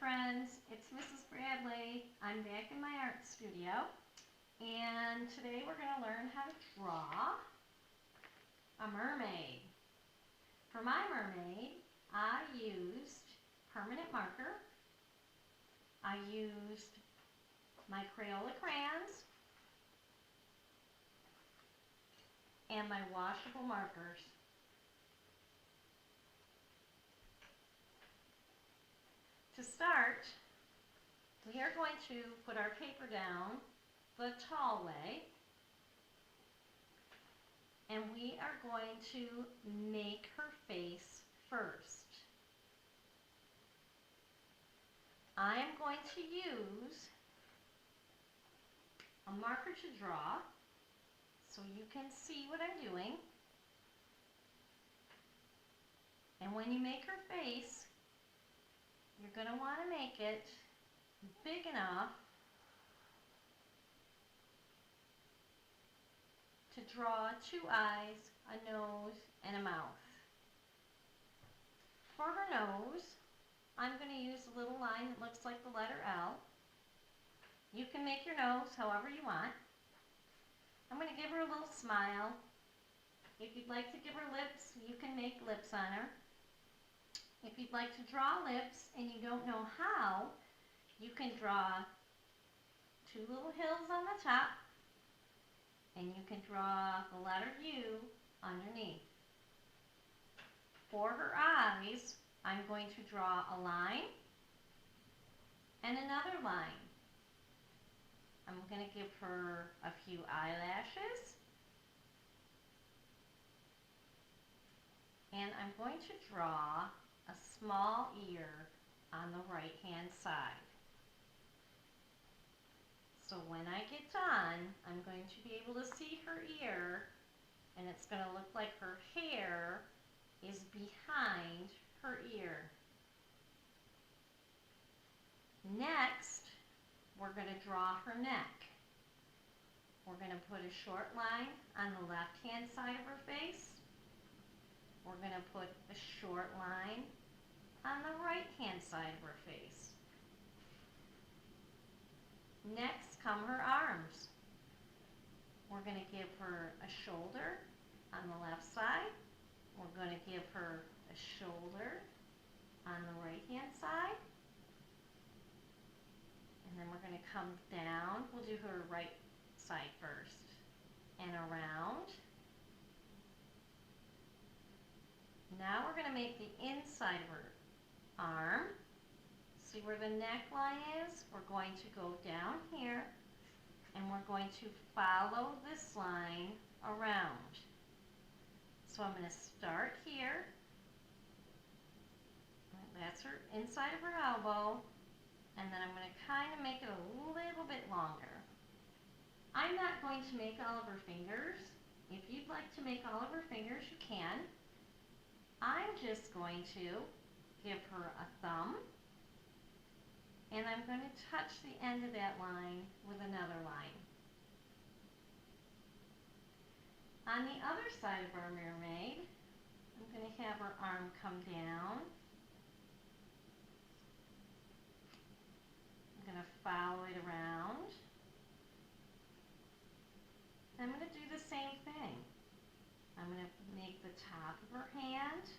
friends, it's Mrs. Bradley. I'm back in my art studio, and today we're going to learn how to draw a mermaid. For my mermaid, I used permanent marker, I used my Crayola crayons, and my washable markers. To start, we are going to put our paper down the tall way, and we are going to make her face first. I am going to use a marker to draw so you can see what I'm doing. And when you make her face, you're going to want to make it big enough to draw two eyes, a nose, and a mouth. For her nose, I'm going to use a little line that looks like the letter L. You can make your nose however you want. I'm going to give her a little smile. If you'd like to give her lips, you can make lips on her. If you'd like to draw lips and you don't know how, you can draw two little hills on the top, and you can draw the letter U underneath. For her eyes, I'm going to draw a line and another line. I'm going to give her a few eyelashes, and I'm going to draw a small ear on the right hand side. So when I get done, I'm going to be able to see her ear, and it's going to look like her hair is behind her ear. Next, we're going to draw her neck. We're going to put a short line on the left hand side of her face. We're going to put a short line on the right hand side of her face. Next come her arms. We're going to give her a shoulder on the left side. We're going to give her a shoulder on the right hand side. And then we're going to come down. We'll do her right side first. And around. Now we're going to make the inside of her arm. See where the neckline is? We're going to go down here, and we're going to follow this line around. So I'm going to start here. That's her inside of her elbow, and then I'm going to kind of make it a little bit longer. I'm not going to make all of her fingers. If you'd like to make all of her fingers, you can. I'm just going to give her a thumb, and I'm going to touch the end of that line with another line. On the other side of our mermaid, I'm going to have her arm come down. I'm going to follow it around. I'm going to do the same thing. I'm going to make the top of her hand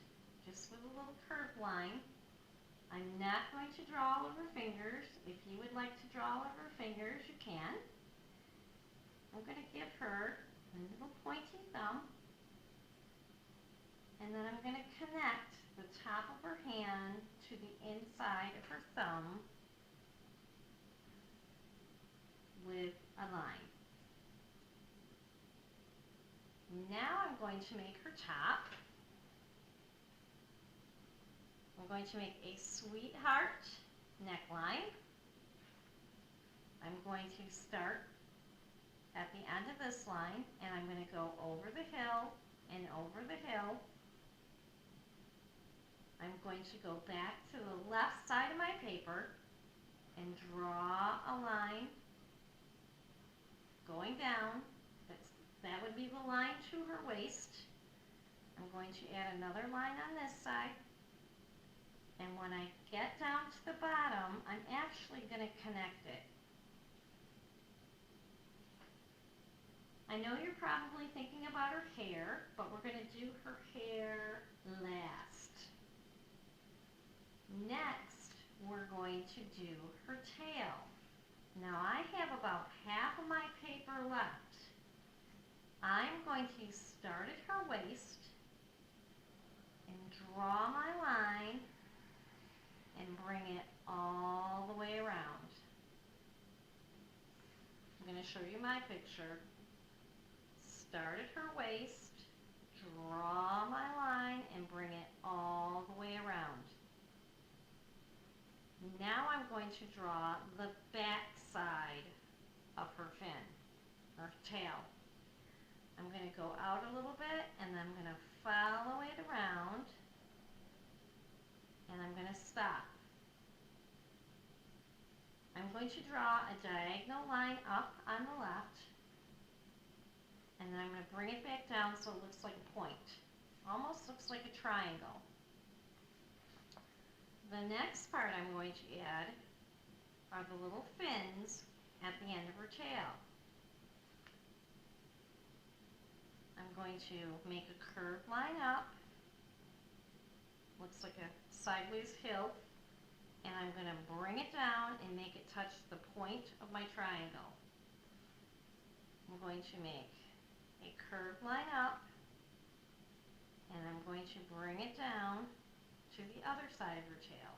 just with a little curved line. I'm not going to draw all of her fingers. If you would like to draw all of her fingers, you can. I'm going to give her a little pointy thumb, and then I'm going to connect the top of her hand to the inside of her thumb with a line. Now I'm going to make her top. I'm going to make a sweetheart neckline. I'm going to start at the end of this line, and I'm going to go over the hill and over the hill. I'm going to go back to the left side of my paper and draw a line going down. That would be the line to her waist. I'm going to add another line on this side and one when I get down to the bottom, I'm actually going to connect it. I know you're probably thinking about her hair, but we're going to do her hair last. Next, we're going to do her tail. Now I have about half of my paper left. I'm going to start at her waist and draw my line and bring it all the way around. I'm going to show you my picture. Start at her waist, draw my line, and bring it all the way around. Now I'm going to draw the back side of her fin, her tail. I'm going to go out a little bit, and then I'm going to follow it around, and I'm going to stop. I'm going to draw a diagonal line up on the left, and then I'm going to bring it back down so it looks like a point. Almost looks like a triangle. The next part I'm going to add are the little fins at the end of her tail. I'm going to make a curved line up, looks like a sideways hill, and I'm going to bring it down and make it touch the point of my triangle. I'm going to make a curved line up, and I'm going to bring it down to the other side of her tail.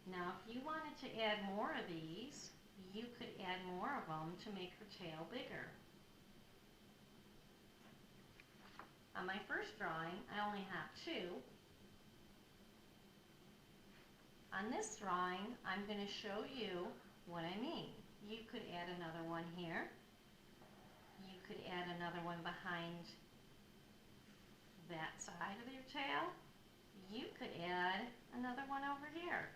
Now if you wanted to add more of these, you could add more of them to make her tail bigger. On my first drawing, I only have 2. On this drawing, I'm going to show you what I mean. You could add another one here. You could add another one behind that side of your tail. You could add another one over here.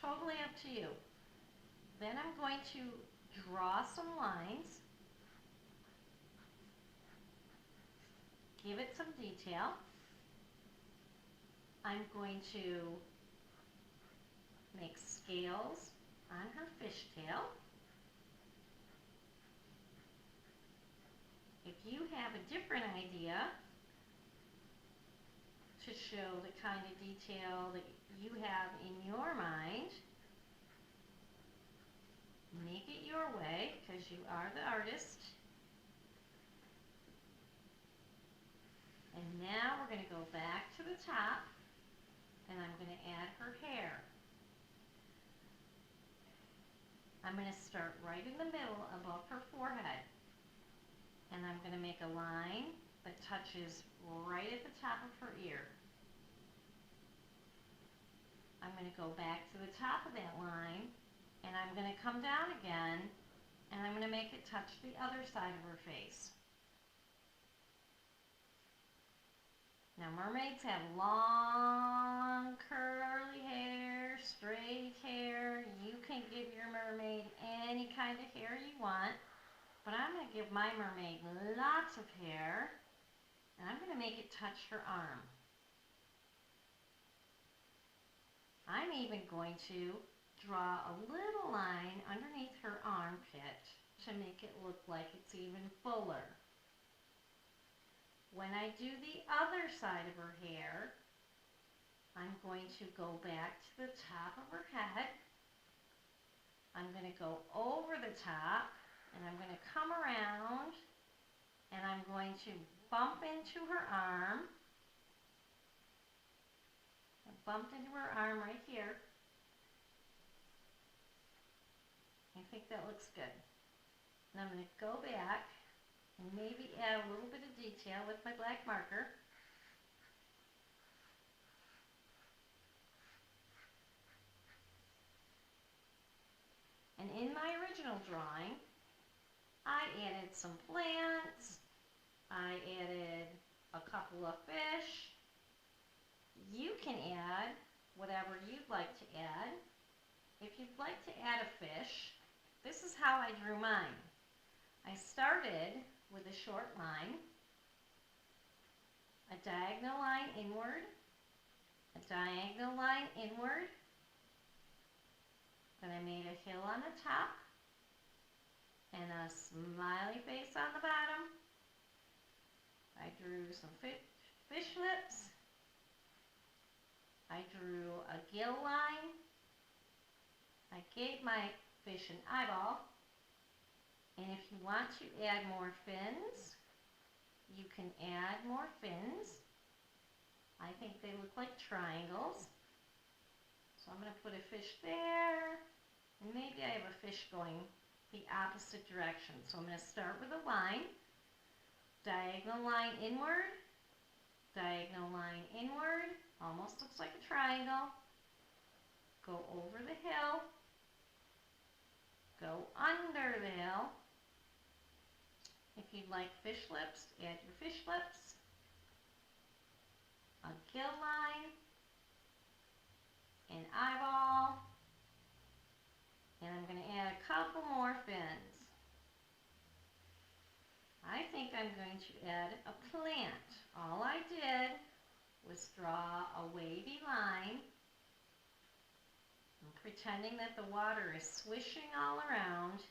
Totally up to you. Then I'm going to draw some lines. Give it some detail. I'm going to make scales on her fishtail. If you have a different idea to show the kind of detail that you have in your mind, make it your way because you are the artist. And now we're going to go back to the top, and I'm going to add her hair. I'm going to start right in the middle above her forehead, and I'm going to make a line that touches right at the top of her ear. I'm going to go back to the top of that line, and I'm going to come down again, and I'm going to make it touch the other side of her face. Now mermaids have long curly hair, straight hair. You can give your mermaid any kind of hair you want, but I'm going to give my mermaid lots of hair, and I'm going to make it touch her arm. I'm even going to draw a little line underneath her armpit to make it look like it's even fuller. When I do the other side of her hair, I'm going to go back to the top of her head. I'm going to go over the top, and I'm going to come around, and I'm going to bump into her arm. I bumped into her arm right here. I think that looks good. And I'm going to go back and maybe add a little bit of detail with my black marker. And in my original drawing, I added some plants, I added a couple of fish. You can add whatever you'd like to add. If you'd like to add a fish, this is how I drew mine. I started with a short line, a diagonal line inward, a a diagonal line inward. Then I made a hill on the top and a smiley face on the bottom. I drew some fish lips. I drew a gill line. I gave my fish an eyeball. And if you want to add more fins, you can add more fins. I think they look like triangles. So I'm going to put a fish there, and maybe I have a fish going the opposite direction. So I'm going to start with a line, diagonal line inward, diagonal line inward, almost looks like a triangle. Go over the hill, go under the hill. If you'd like fish lips, add your fish lips, a gill line, an eyeball, and I'm going to add a couple more fins. I think I'm going to add a plant. All I did was draw a wavy line. I'm pretending that the water is swishing all around.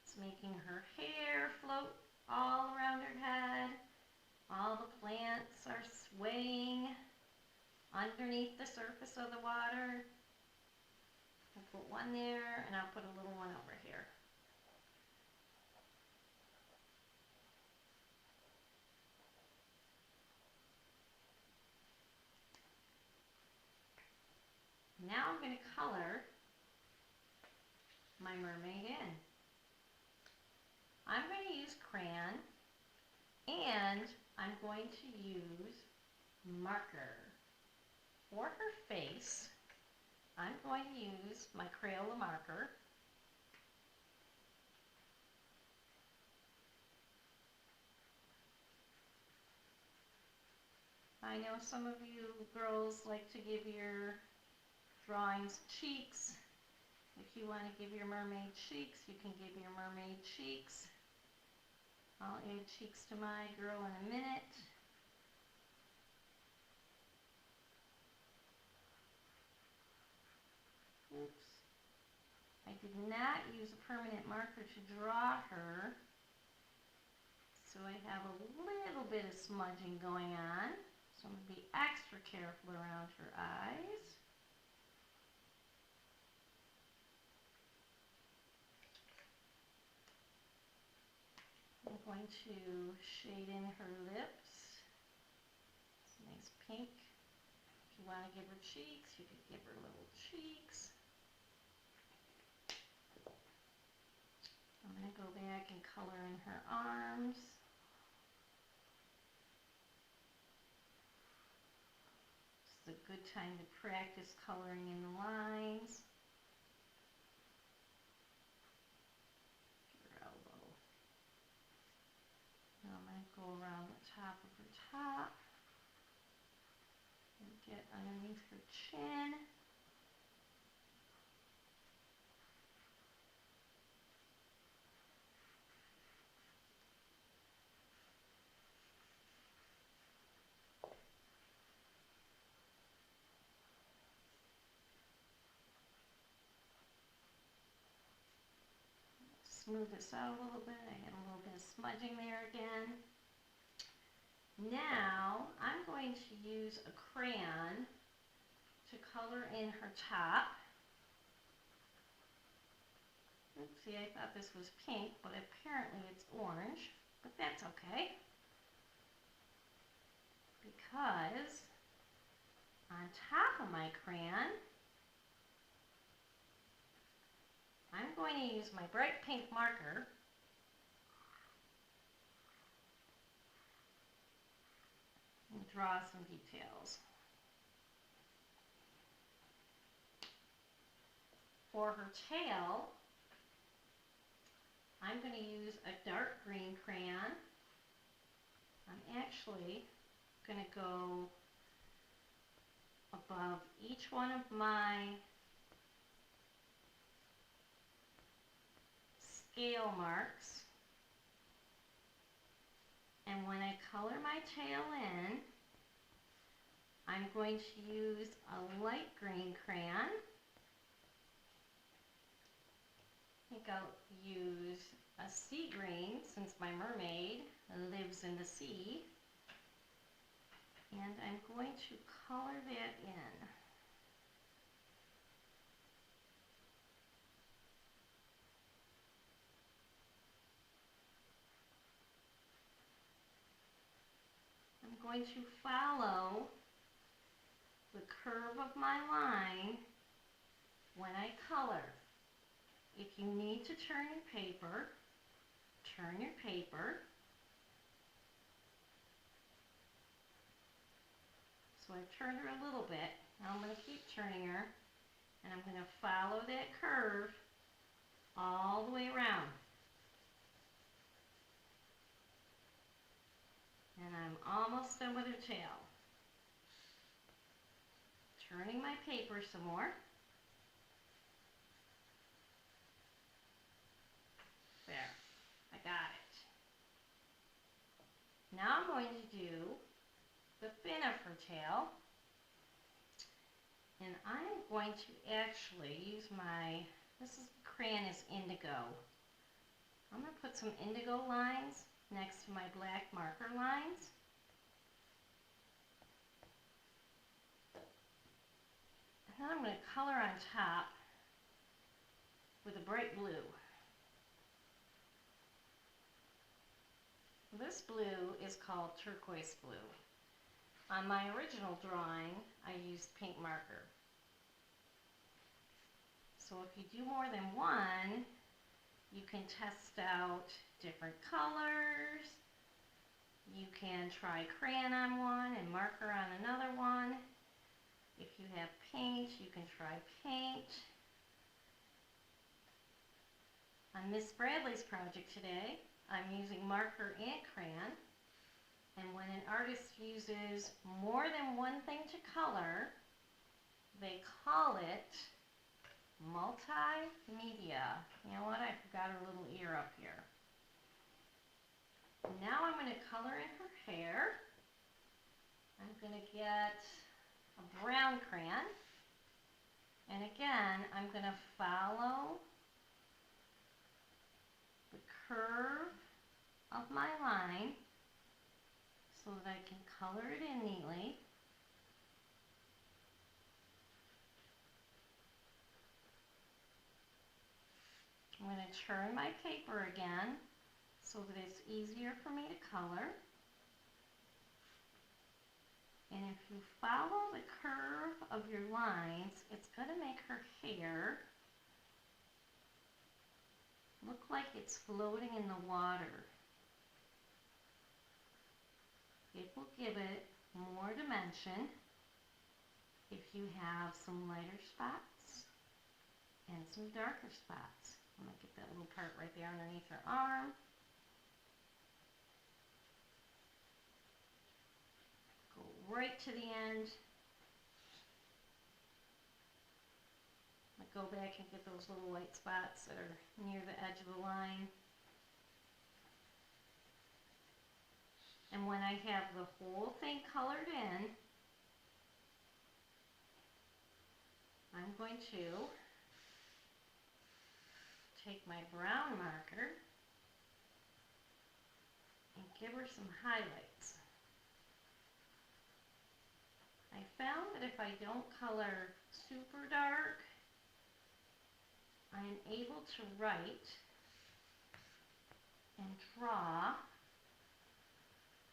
It's making her hair float all around her head. All the plants are swaying underneath the surface of the water. I'll put one there, and I'll put a little one over here. Now I'm going to color my mermaid in. I'm going to use crayon, and I'm going to use marker. For her face, I'm going to use my Crayola marker. I know some of you girls like to give your drawings cheeks. If you want to give your mermaid cheeks, you can give your mermaid cheeks. I'll add cheeks to my girl in a minute. Oops. I did not use a permanent marker to draw her, so I have a little bit of smudging going on. So I'm going to be extra careful around her eyes. I'm going to shade in her lips. It's a nice pink. If you want to give her cheeks, you could give her little cheeks. I'm going to go back and color in her arms. This is a good time to practice coloring in the lines. Her elbow. Now I'm going to go around the top of her top and get underneath her chin. Smooth this out a little bit. I had a little bit of smudging there again. Now I'm going to use a crayon to color in her top. Oopsie, I thought this was pink, but apparently it's orange, but that's okay. Because on top of my crayon, I'm going to use my bright pink marker and draw some details. For her tail, I'm going to use a dark green crayon. I'm actually going to go above each one of my scale marks, and when I color my tail in, I'm going to use a light green crayon. I think I'll use a sea green since my mermaid lives in the sea. And I'm going to color that in. I'm going to follow the curve of my line when I color. If you need to turn your paper, turn your paper. So I've turned her a little bit. Now I'm going to keep turning her, and I'm going to follow that curve all the way around. And I'm almost done with her tail. Turning my paper some more. There, I got it. Now I'm going to do the fin of her tail. And I'm going to actually use my, crayon is indigo. I'm going to put some indigo lines next to my black marker lines. And then I'm going to color on top with a bright blue. This blue is called turquoise blue. On my original drawing, I used pink marker. So if you do more than one, you can test out different colors. You can try crayon on one and marker on another one. If you have paint, you can try paint. On Miss Bradley's project today, I'm using marker and crayon. And when an artist uses more than one thing to color, they call it multimedia. You know what? I forgot her little ear up here. Now I'm going to color in her hair. I'm going to get a brown crayon. And again, I'm going to follow the curve of my line so that I can color it in neatly. I'm going to turn my paper again so that it's easier for me to color. And if you follow the curve of your lines, it's going to make her hair look like it's floating in the water. It will give it more dimension if you have some lighter spots and some darker spots. I'm going to get that little part right there underneath her arm. Go right to the end. Go back and get those little white spots that are near the edge of the line. And when I have the whole thing colored in, I'm going to take my brown marker and give her some highlights. I found that if I don't color super dark, I am able to write and draw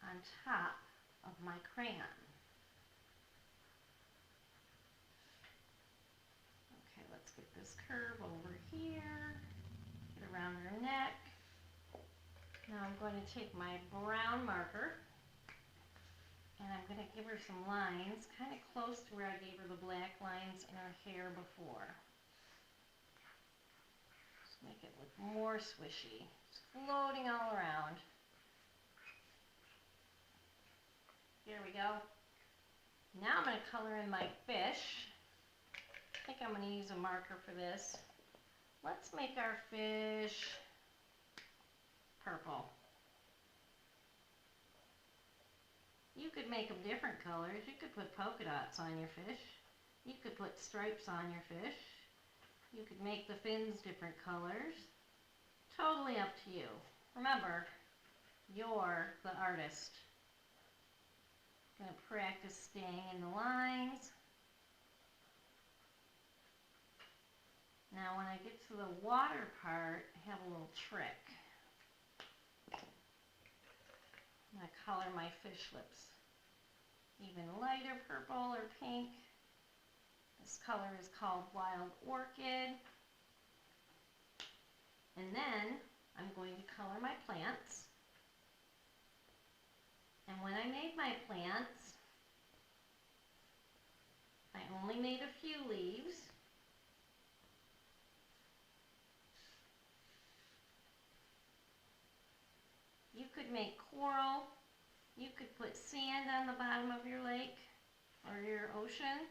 on top of my crayon. Okay, let's get this curve over here, get around her neck. Now I'm going to take my brown marker and I'm going to give her some lines kind of close to where I gave her the black lines in her hair before. Just make it look more swishy. It's floating all around. Here we go. Now I'm going to color in my fish. I think I'm going to use a marker for this. Let's make our fish purple. You could make them different colors. You could put polka dots on your fish. You could put stripes on your fish. You could make the fins different colors. Totally up to you. Remember, you're the artist. I'm going to practice staying in the lines. Now when I get to the water part, I have a little trick. I'm going to color my fish lips even lighter purple or pink. This color is called Wild Orchid. And then I'm going to color my plants. And when I made my plants, I only made a few leaves. You could make coral. You could put sand on the bottom of your lake or your ocean.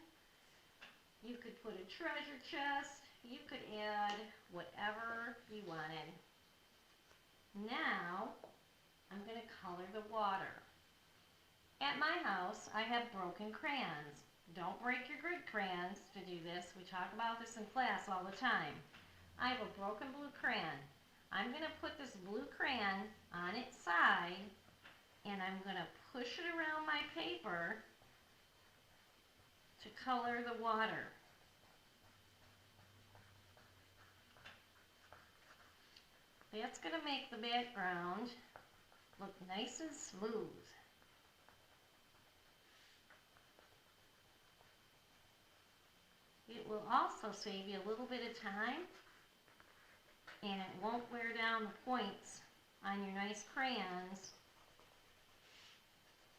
You could put a treasure chest. You could add whatever you wanted. Now, I'm going to color the water. At my house, I have broken crayons. Don't break your good crayons to do this. We talk about this in class all the time. I have a broken blue crayon. I'm going to put this blue crayon on its side and I'm going to push it around my paper to color the water. That's going to make the background look nice and smooth. It will also save you a little bit of time and it won't wear down the points on your nice crayons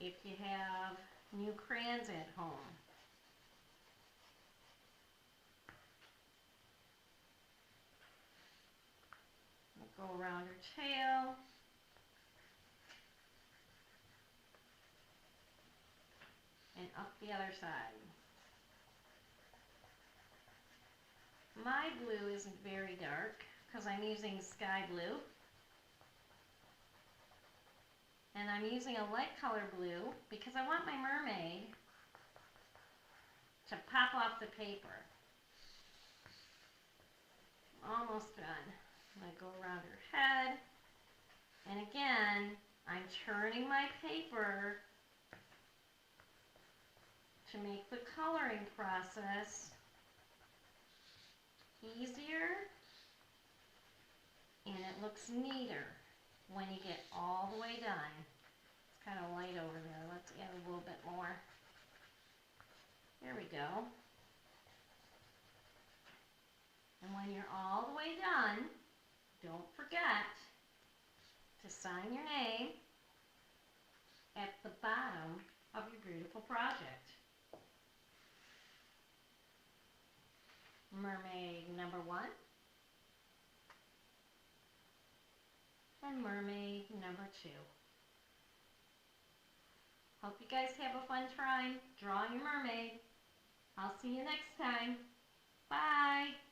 if you have new crayons at home. We'll go around her tail. And up the other side. My blue isn't very dark because I'm using sky blue. And I'm using a light color blue because I want my mermaid to pop off the paper. Almost done. I'm going to go around her head. And again, I'm turning my paper to make the coloring process easier and it looks neater when you get all the way done. It's kind of light over there. Let's add a little bit more. There we go. And when you're all the way done, don't forget to sign your name at the bottom of your beautiful project. Mermaid number 1 and mermaid number 2. Hope you guys have a fun time drawing your mermaid. I'll see you next time. Bye!